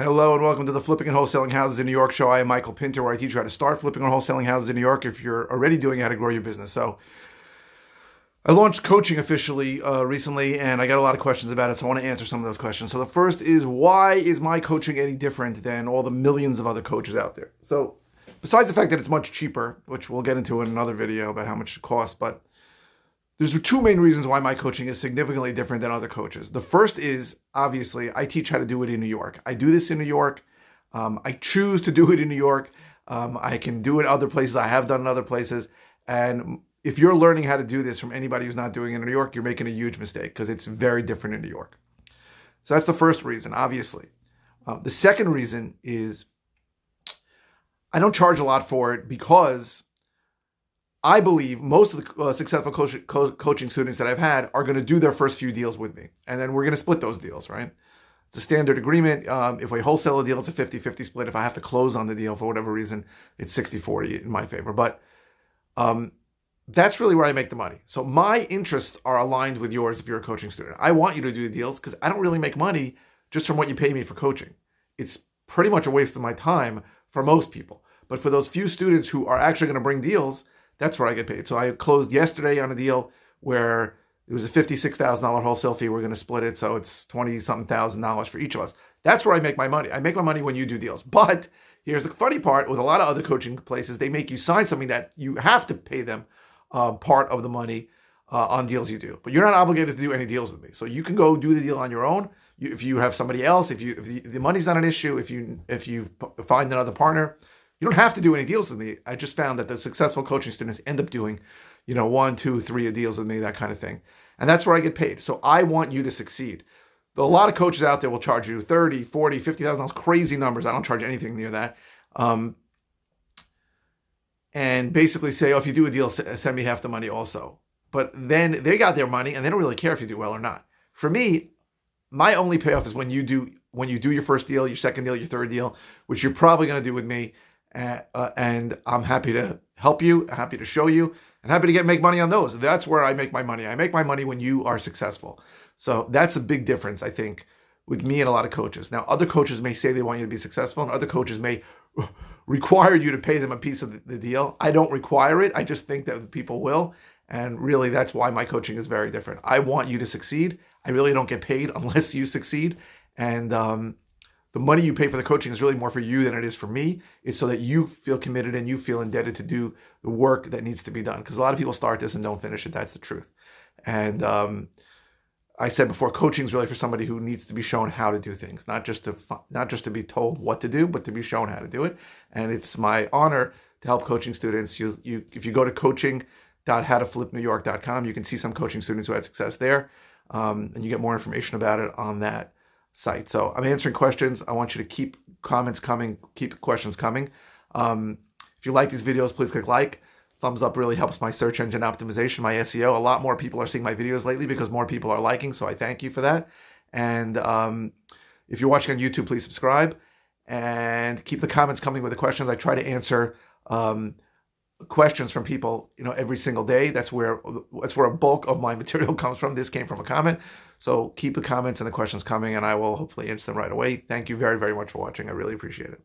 Hello and welcome to the Flipping and Wholesaling Houses in New York show. I am Michael Pinter, where I teach you how to start flipping and wholesaling houses in New York if you're already doing how to grow your business. So I launched coaching officially recently, and I got a lot of questions about it, so I want to answer some of those questions. So the first is, why is my coaching any different than all the millions of other coaches out there? So besides the fact that it's much cheaper, which we'll get into in another video about how much it costs, but there's two main reasons why my coaching is significantly different than other coaches. The first is, obviously, I teach how to do it in New York. I do this in New York. I choose to do it in New York. I can do it other places. I have done it in other places. And if you're learning how to do this from anybody who's not doing it in New York, you're making a huge mistake because it's very different in New York. So that's the first reason, obviously. The second reason is I don't charge a lot for it because I believe most of the successful coaching students that I've had are going to do their first few deals with me. And then we're going to split those deals, right? It's a standard agreement. If we wholesale a deal, it's a 50-50 split. If I have to close on the deal for whatever reason, it's 60-40 in my favor. But that's really where I make the money. So my interests are aligned with yours if you're a coaching student. I want you to do the deals because I don't really make money just from what you pay me for coaching. It's pretty much a waste of my time for most people. But for those few students who are actually going to bring deals, that's where I get paid. So I closed yesterday on a deal where it was a $56,000 wholesale fee. We're going to split it, so it's $20-something thousand for each of us. That's where I make my money. I make my money when you do deals. But here's the funny part: with a lot of other coaching places, they make you sign something that you have to pay them part of the money on deals you do. But you're not obligated to do any deals with me. So you can go do the deal on your own. If you have somebody else, if the money's not an issue, if you find another partner, you don't have to do any deals with me. I just found that the successful coaching students end up doing, 1, 2, 3 deals with me, that kind of thing. And that's where I get paid. So I want you to succeed. Though a lot of coaches out there will charge you $30,000, $40,000, $50,000, crazy numbers. I don't charge anything near that. And basically say, if you do a deal, send me half the money also. But then they got their money and they don't really care if you do well or not. For me, my only payoff is when you do your first deal, your second deal, your third deal, which you're probably going to do with me. And I'm happy to help you, happy to show you, and happy to make money on those. That's where I make my money. I make my money when you are successful. So that's a big difference, I think, with me and a lot of coaches. Now, other coaches may say they want you to be successful, and other coaches may require you to pay them a piece of the deal. I don't require it. I just think that people will. And really, that's why my coaching is very different. I want you to succeed. I really don't get paid unless you succeed. And the money you pay for the coaching is really more for you than it is for me. It's so that you feel committed and you feel indebted to do the work that needs to be done. Because a lot of people start this and don't finish it. That's the truth. And I said before, coaching is really for somebody who needs to be shown how to do things, not just to be told what to do, but to be shown how to do it. And it's my honor to help coaching students. If you go to coaching.howtoflipnewyork.com, you can see some coaching students who had success there, and you get more information about it on that site. So I'm answering questions. I want you to keep comments coming, keep questions coming. If you like these videos, please click like. Thumbs up really helps my search engine optimization, my SEO. A lot more people are seeing my videos lately because more people are liking, so I thank you for that. And if you're watching on YouTube, please subscribe and keep the comments coming with the questions. I try to answer questions from people, every single day. That's where a bulk of my material comes from. This came from a comment. So keep the comments and the questions coming, and I will hopefully answer them right away. Thank you very, very much for watching. I really appreciate it.